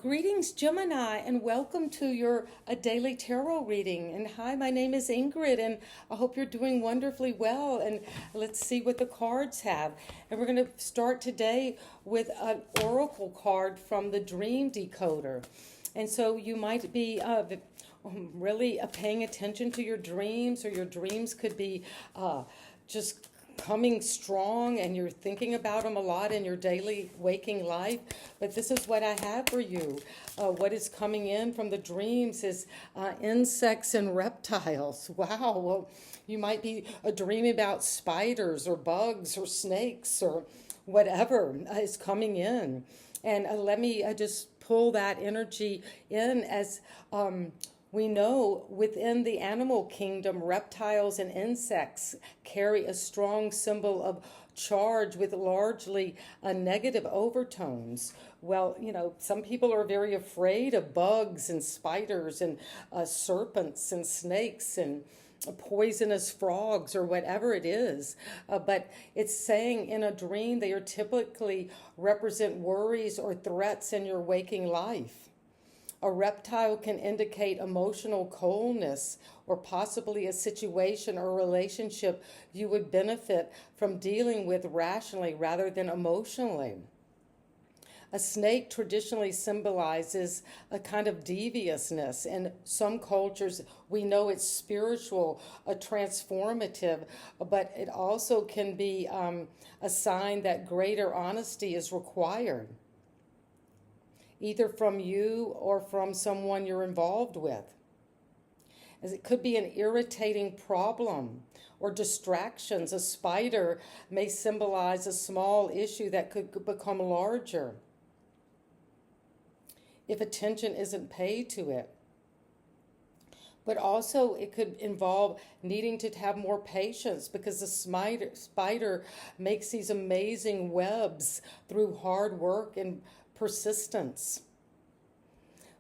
Greetings, Gemini, and welcome to your daily tarot reading. And hi, my name is Ingrid, and I hope you're doing wonderfully well. And let's see what the cards have. And we're going to start today with an oracle card from the Dream Decoder. And so you might be really paying attention to your dreams, or your dreams could be just coming strong and you're thinking about them a lot in your daily waking life. But this is what I have for you. What is coming in from the dreams is insects and reptiles. Wow. Well, you might be dreaming about spiders or bugs or snakes or whatever is coming in. And let me just pull that energy in as we know within the animal kingdom, reptiles and insects carry a strong symbol of charge with largely negative overtones. Well, some people are very afraid of bugs and spiders and serpents and snakes and poisonous frogs or whatever it is. But it's saying in a dream they are typically represent worries or threats in your waking life. A reptile can indicate emotional coldness or possibly a situation or relationship you would benefit from dealing with rationally rather than emotionally. A snake traditionally symbolizes a kind of deviousness. In some cultures, we know it's spiritual, transformative, but it also can be a sign that greater honesty is required, either from you or from someone you're involved with. As it could be an irritating problem or distractions. A spider may symbolize a small issue that could become larger if attention isn't paid to it. But also it could involve needing to have more patience because the spider makes these amazing webs through hard work and persistence.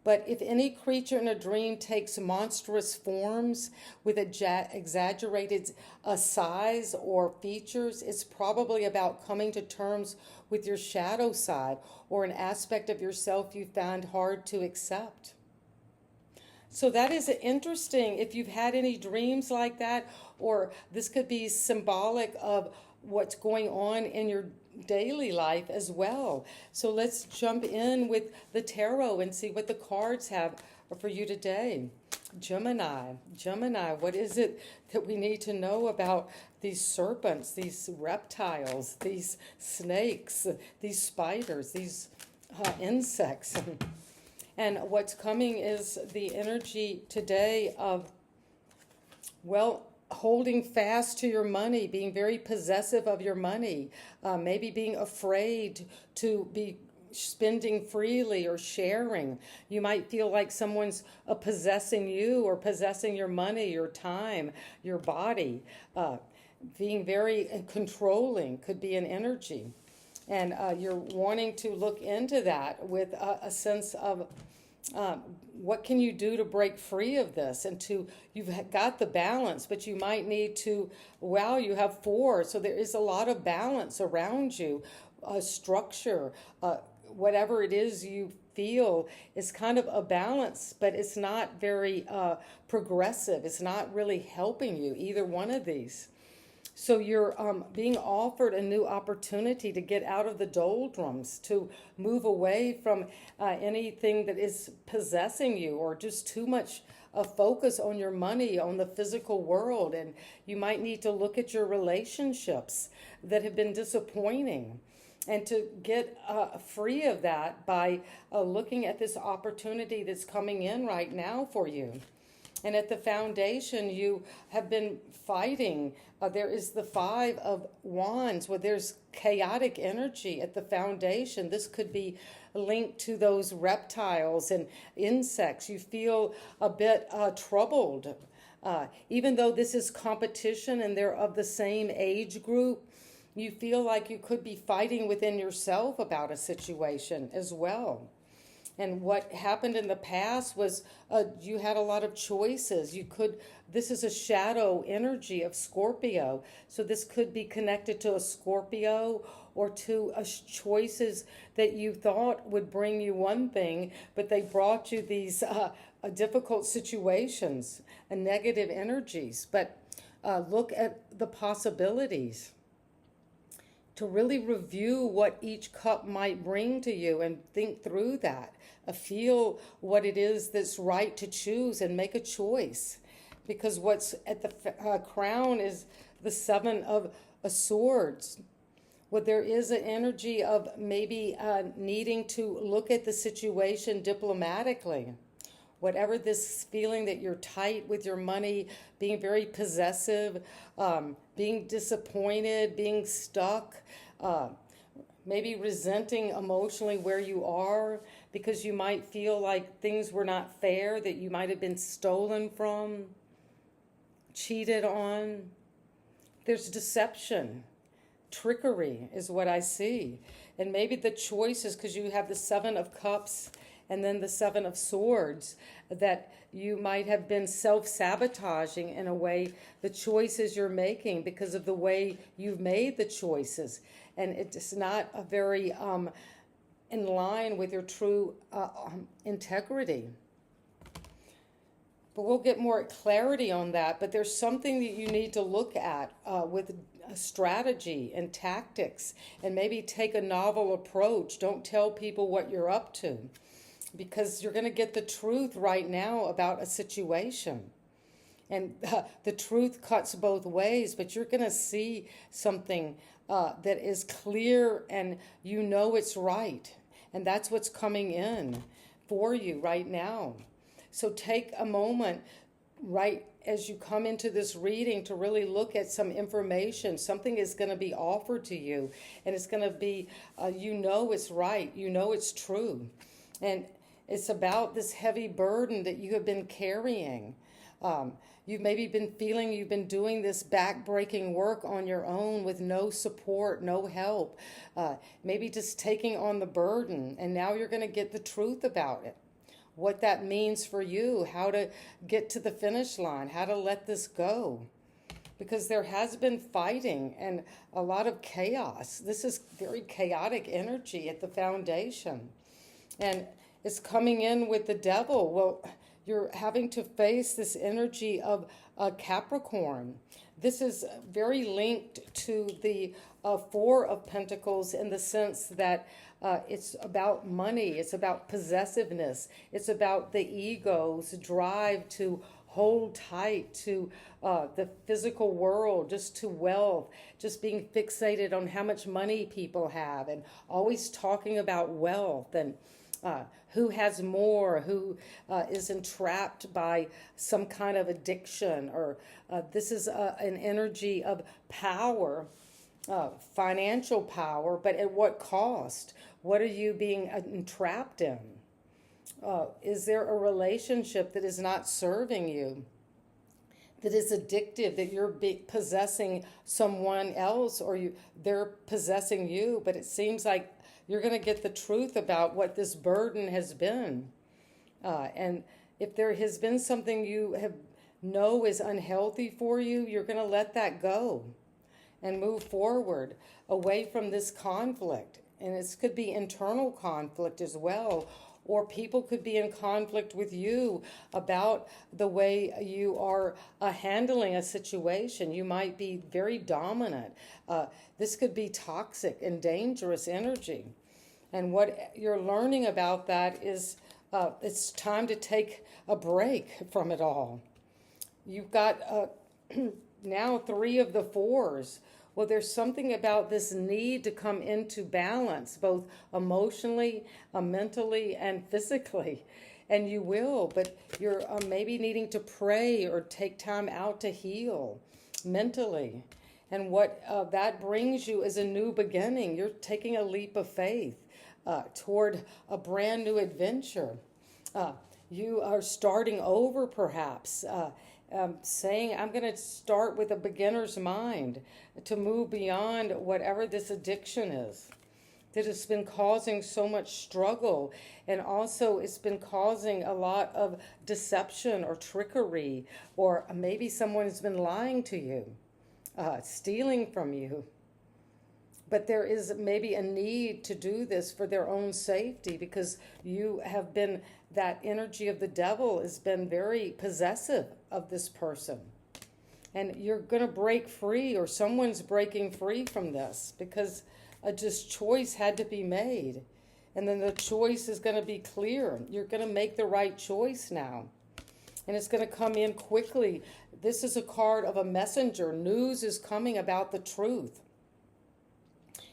But if any creature in a dream takes monstrous forms with exaggerated size or features, it's probably about coming to terms with your shadow side or an aspect of yourself you find hard to accept. So that is interesting if you've had any dreams like that, or this could be symbolic of what's going on in your daily life as well. So let's jump in with the tarot and see what the cards have for you today. Gemini, what is it that we need to know about these serpents, these reptiles, these snakes, these spiders, these insects? And what's coming is the energy today of, holding fast to your money, being very possessive of your money, maybe being afraid to be spending freely or sharing. You might feel like someone's possessing you or possessing your money, your time, your body. Being very controlling could be an energy. And you're wanting to look into that with a sense of what can you do to break free of this? And you've got the balance, but you might need to, you have 4. So there is a lot of balance around you, structure, whatever it is you feel is kind of a balance, but it's not very progressive. It's not really helping you, either one of these. So you're being offered a new opportunity to get out of the doldrums, to move away from anything that is possessing you or just too much focus on your money, on the physical world. And you might need to look at your relationships that have been disappointing and to get free of that by looking at this opportunity that's coming in right now for you. And at the foundation, you have been fighting. There is the 5 of Wands, where there's chaotic energy at the foundation. This could be linked to those reptiles and insects. You feel a bit troubled. Even though this is competition and they're of the same age group, you feel like you could be fighting within yourself about a situation as well. And what happened in the past was you had a lot of choices. This is a shadow energy of Scorpio. So this could be connected to a Scorpio or to choices that you thought would bring you one thing, but they brought you these difficult situations and negative energies. But look at the possibilities, to really review what each cup might bring to you and think through that. Feel what it is that's right to choose and make a choice. Because what's at the crown is the Seven of Swords. Well, there is an energy of maybe needing to look at the situation diplomatically. Whatever this feeling that you're tight with your money, being very possessive, being disappointed, being stuck, maybe resenting emotionally where you are because you might feel like things were not fair, that you might have been stolen from, cheated on. There's deception. Trickery is what I see. And maybe the choice is because you have the Seven of Cups and then the Seven of Swords, that you might have been self-sabotaging in a way, the choices you're making because of the way you've made the choices. And it's not a very in line with your true integrity. But we'll get more clarity on that. But there's something that you need to look at with strategy and tactics, and maybe take a novel approach. Don't tell people what you're up to, because you're going to get the truth right now about a situation. And the truth cuts both ways, but you're going to see something that is clear and you know it's right. And that's what's coming in for you right now. So take a moment right as you come into this reading to really look at some information. Something is going to be offered to you, and it's going to be, you know it's right, you know it's true. And it's about this heavy burden that you have been carrying. You've maybe been feeling you've been doing this back-breaking work on your own with no support, no help, maybe just taking on the burden, and now you're going to get the truth about it. What that means for you, how to get to the finish line, how to let this go. Because there has been fighting and a lot of chaos. This is very chaotic energy at the foundation. And it's coming in with the devil. Well, you're having to face this energy of Capricorn. This is very linked to the Four of Pentacles in the sense that it's about money, it's about possessiveness, it's about the ego's drive to hold tight to the physical world, just to wealth, just being fixated on how much money people have, and always talking about wealth and who has more, who is entrapped by some kind of addiction, or this is an energy of power, financial power, but at what cost? What are you being entrapped in? Is there a relationship that is not serving you, that is addictive, that you're possessing someone else, or they're possessing you, but it seems like you're going to get the truth about what this burden has been. And if there has been something you know is unhealthy for you, you're going to let that go and move forward away from this conflict. And this could be internal conflict as well, or people could be in conflict with you about the way you are handling a situation. You might be very dominant. This could be toxic and dangerous energy. And what you're learning about that is it's time to take a break from it all. You've got now 3 of the 4s. Well, there's something about this need to come into balance, both emotionally, mentally, and physically. And you will, but you're maybe needing to pray or take time out to heal mentally. And what that brings you is a new beginning. You're taking a leap of faith toward a brand new adventure. You are starting over, perhaps. Saying, I'm going to start with a beginner's mind to move beyond whatever this addiction is that has been causing so much struggle. And also it's been causing a lot of deception or trickery, or maybe someone has been lying to you, stealing from you. but there is maybe a need to do this for their own safety, because you have been, that energy of the devil has been very possessive of this person. And you're going to break free, or someone's breaking free from this, because this choice had to be made. And then the choice is going to be clear. You're going to make the right choice now. And it's going to come in quickly. This is a card of a messenger. News is coming about the truth.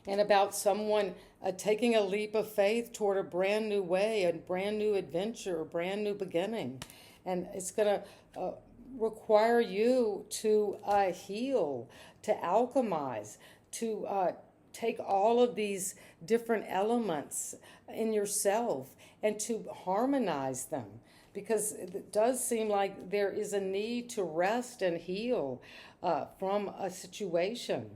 And about someone taking a leap of faith toward a brand new way, a brand new adventure, a brand new beginning. And it's going to require you to heal, to alchemize, to take all of these different elements in yourself and to harmonize them. Because it does seem like there is a need to rest and heal from a situation.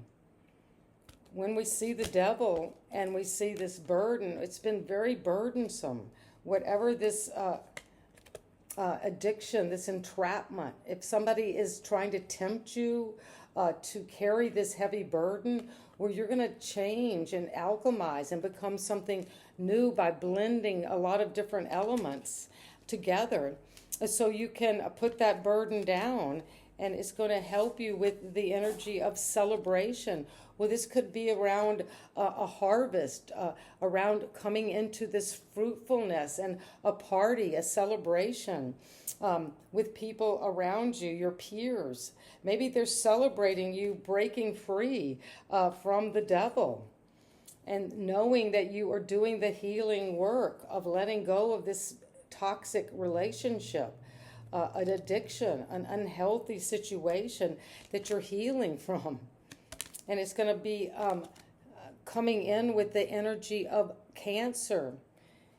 When we see the devil and we see this burden, it's been very burdensome. Whatever this addiction, this entrapment, if somebody is trying to tempt you to carry this heavy burden, where you're going to change and alchemize and become something new by blending a lot of different elements together, so you can put that burden down, and it's going to help you with the energy of celebration. Well, this could be around a harvest, around coming into this fruitfulness and a party, a celebration with people around you, your peers. Maybe they're celebrating you breaking free from the devil, and knowing that you are doing the healing work of letting go of this toxic relationship, an addiction, an unhealthy situation that you're healing from. And it's going to be coming in with the energy of Cancer.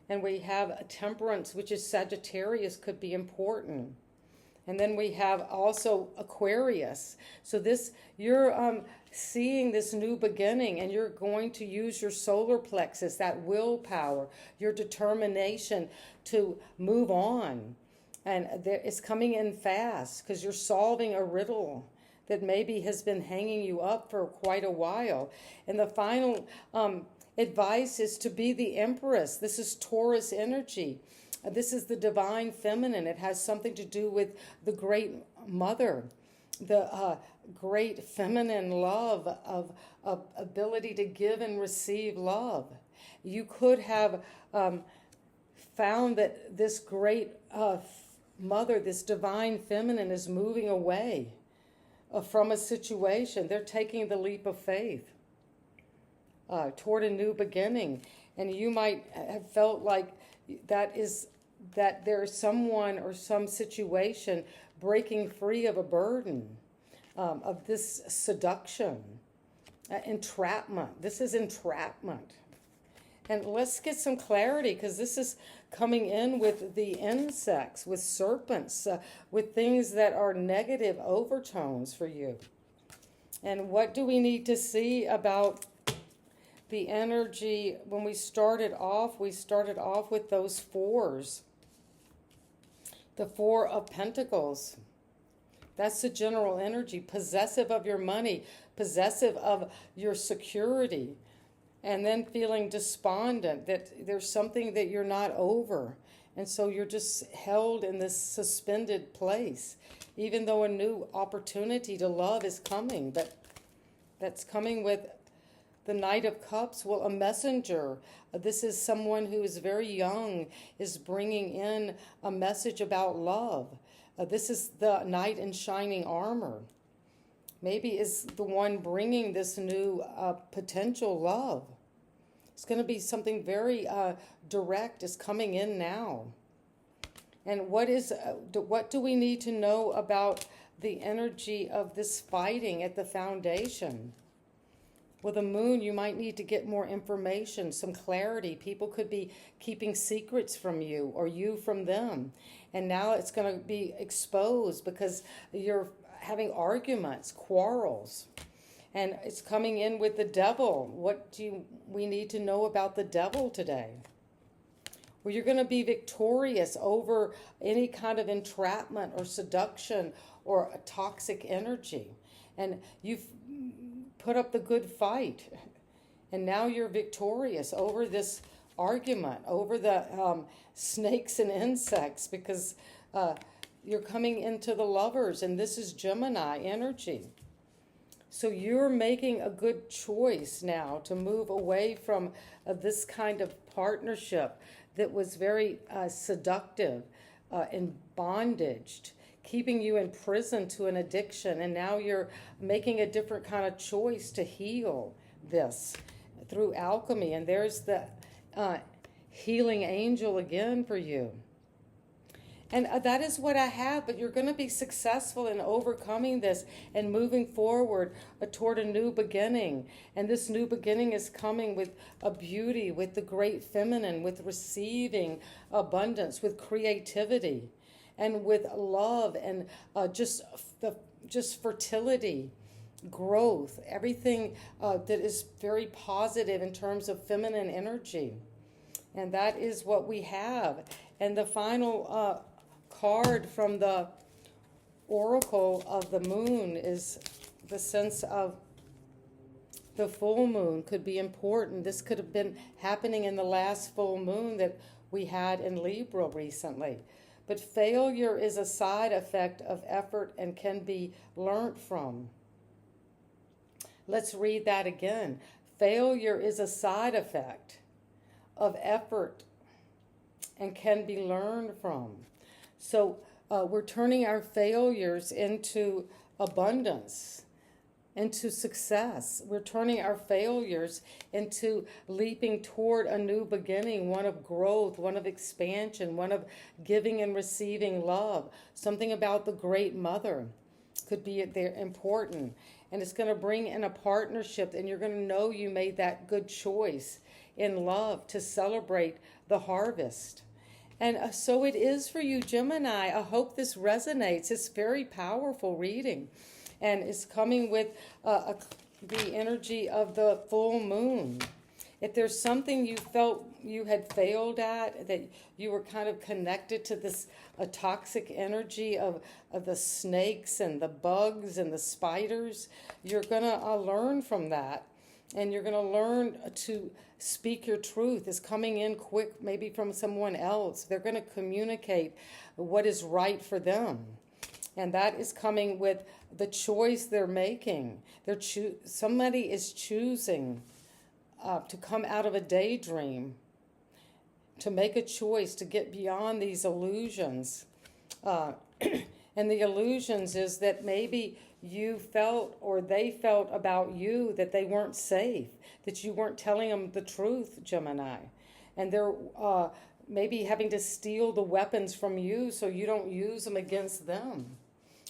And we have Temperance, which is Sagittarius, could be important. And then we have also Aquarius. So this, you're seeing this new beginning, and you're going to use your solar plexus, that willpower, your determination to move on. And it's coming in fast because you're solving a riddle that maybe has been hanging you up for quite a while. And the final advice is to be the Empress. This is Taurus energy. This is the divine feminine. It has something to do with the great mother, the great feminine love of ability to give and receive love. You could have found that this great mother, this divine feminine, is moving away from a situation. They're taking the leap of faith toward a new beginning. And you might have felt like that there is someone or some situation breaking free of a burden of this seduction, entrapment. This is entrapment. And let's get some clarity, because this is coming in with the insects, with serpents, with things that are negative overtones for you. And what do we need to see about the energy? When we started off with those fours. The Four of Pentacles. That's the general energy. Possessive of your money, possessive of your security. And then feeling despondent that there's something that you're not over. And so you're just held in this suspended place, even though a new opportunity to love is coming. But that's coming with the Knight of Cups. Well, a messenger. This is someone who is very young, is bringing in a message about love. This is the knight in shining armor. Maybe is the one bringing this new potential love. It's going to be something very direct is coming in now. And what do we need to know about the energy of this fighting at the foundation? With the moon, you might need to get more information, some clarity. People could be keeping secrets from you or you from them. And now it's going to be exposed because you're having arguments, quarrels. And it's coming in with the devil. What do we need to know about the devil today? Well, you're going to be victorious over any kind of entrapment or seduction or a toxic energy. And you've put up the good fight. And now you're victorious over this argument, over the snakes and insects, because you're coming into the lovers, and this is Gemini energy. So you're making a good choice now to move away from this kind of partnership that was very seductive and bondaged, keeping you in prison to an addiction. And now you're making a different kind of choice to heal this through alchemy. And there's the healing angel again for you. And that is what I have, but you're going to be successful in overcoming this and moving forward toward a new beginning. And this new beginning is coming with a beauty, with the great feminine, with receiving abundance, with creativity, and with love, and just fertility, growth, everything that is very positive in terms of feminine energy. And that is what we have. And the final card from the oracle of the moon is the sense of the full moon could be important. This could have been happening in the last full moon that we had in Libra recently. But failure is a side effect of effort and can be learnt from. Let's read that again. Failure is a side effect of effort and can be learned from. So we're turning our failures into abundance, into success. We're turning our failures into leaping toward a new beginning, one of growth, one of expansion, one of giving and receiving love. Something about the Great Mother could be there important. And it's going to bring in a partnership, and you're going to know you made that good choice in love to celebrate the harvest. And so it is for you, Gemini. I hope this resonates. It's very powerful reading. And it's coming with the energy of the full moon. If there's something you felt you had failed at, that you were kind of connected to this toxic energy of the snakes and the bugs and the spiders, you're going to learn from that. And you're going to learn to speak your truth. Is coming in quick, maybe from someone else. They're going to communicate what is right for them. And that is coming with the choice they're making. Somebody is choosing to come out of a daydream, to make a choice to get beyond these illusions. And the illusions is that maybe you felt or they felt about you that they weren't safe, that you weren't telling them the truth, Gemini. And they're maybe having to steal the weapons from you so you don't use them against them,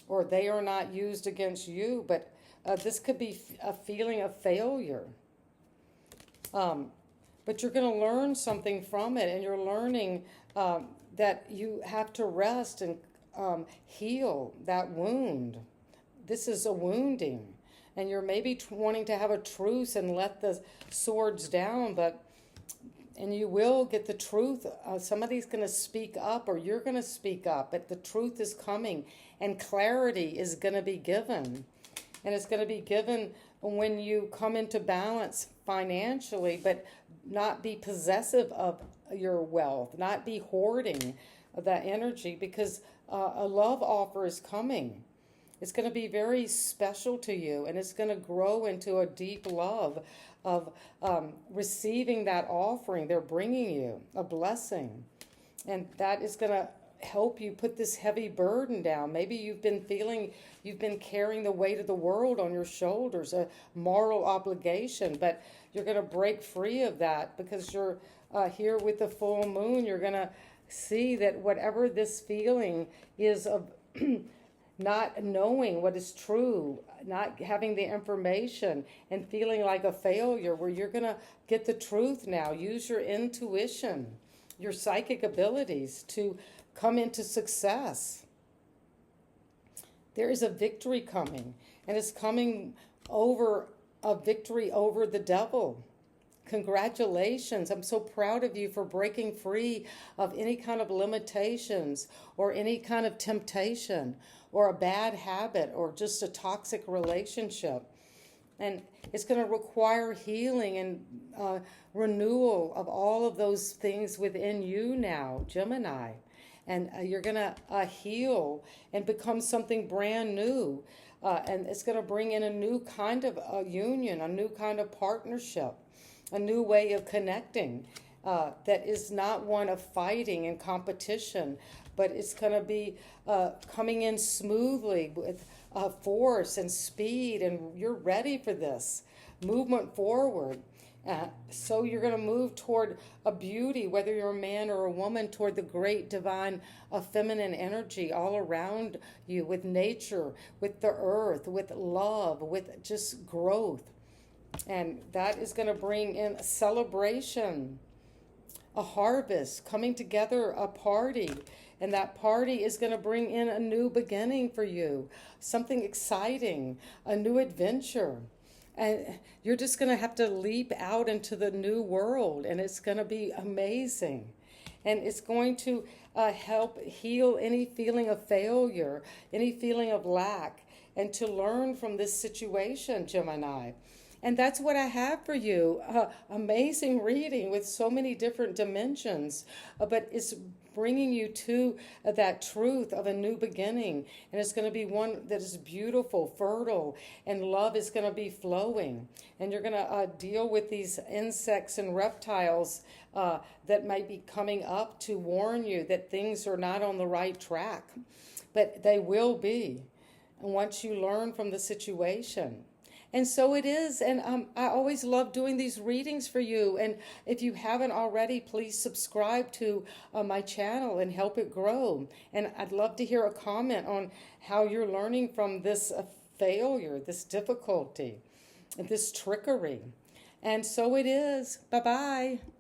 or they are not used against you. But this could be a feeling of failure. But you're going to learn something from it, and you're learning that you have to rest and heal that wound. This is a wounding, and you're maybe wanting to have a truce and let the swords down, and you will get the truth. Somebody's going to speak up, or you're going to speak up, but the truth is coming, and clarity is going to be given. And it's going to be given when you come into balance financially, but not be possessive of your wealth, not be hoarding that energy, because a love offer is coming. It's going to be very special to you, and it's going to grow into a deep love of receiving that offering they're bringing you, a blessing. And that is going to help you put this heavy burden down. Maybe you've been carrying the weight of the world on your shoulders, a moral obligation, but you're going to break free of that because you're here with the full moon. You're going to see that whatever this feeling is of not knowing what is true, not having the information, and feeling like a failure, where you're going to get the truth now. Use your intuition, your psychic abilities to come into success. There is a victory coming, and it's coming over a victory over the devil. Congratulations. I'm so proud of you for breaking free of any kind of limitations or any kind of temptation or a bad habit or just a toxic relationship. And it's going to require healing and renewal of all of those things within you now, Gemini. And you're going to heal and become something brand new. And it's going to bring in a new kind of union, a new kind of partnership, a new way of connecting that is not one of fighting and competition, but it's going to be coming in smoothly with force and speed, and you're ready for this movement forward. So you're going to move toward a beauty, whether you're a man or a woman, toward the great divine feminine energy all around you, with nature, with the earth, with love, with just growth. And that is going to bring in a celebration, a harvest, coming together, a party. And that party is going to bring in a new beginning for you, something exciting, a new adventure. And you're just going to have to leap out into the new world, and it's going to be amazing. And it's going to help heal any feeling of failure, any feeling of lack, and to learn from this situation, Gemini. And that's what I have for you. Amazing reading with so many different dimensions, but it's bringing you to that truth of a new beginning. And it's going to be one that is beautiful, fertile, and love is going to be flowing. And you're going to deal with these insects and reptiles that might be coming up to warn you that things are not on the right track. But they will be once you learn from the situation. And so it is, and I always love doing these readings for you. And if you haven't already, please subscribe to my channel and help it grow. And I'd love to hear a comment on how you're learning from this failure, this difficulty, this trickery. And so it is. Bye-bye.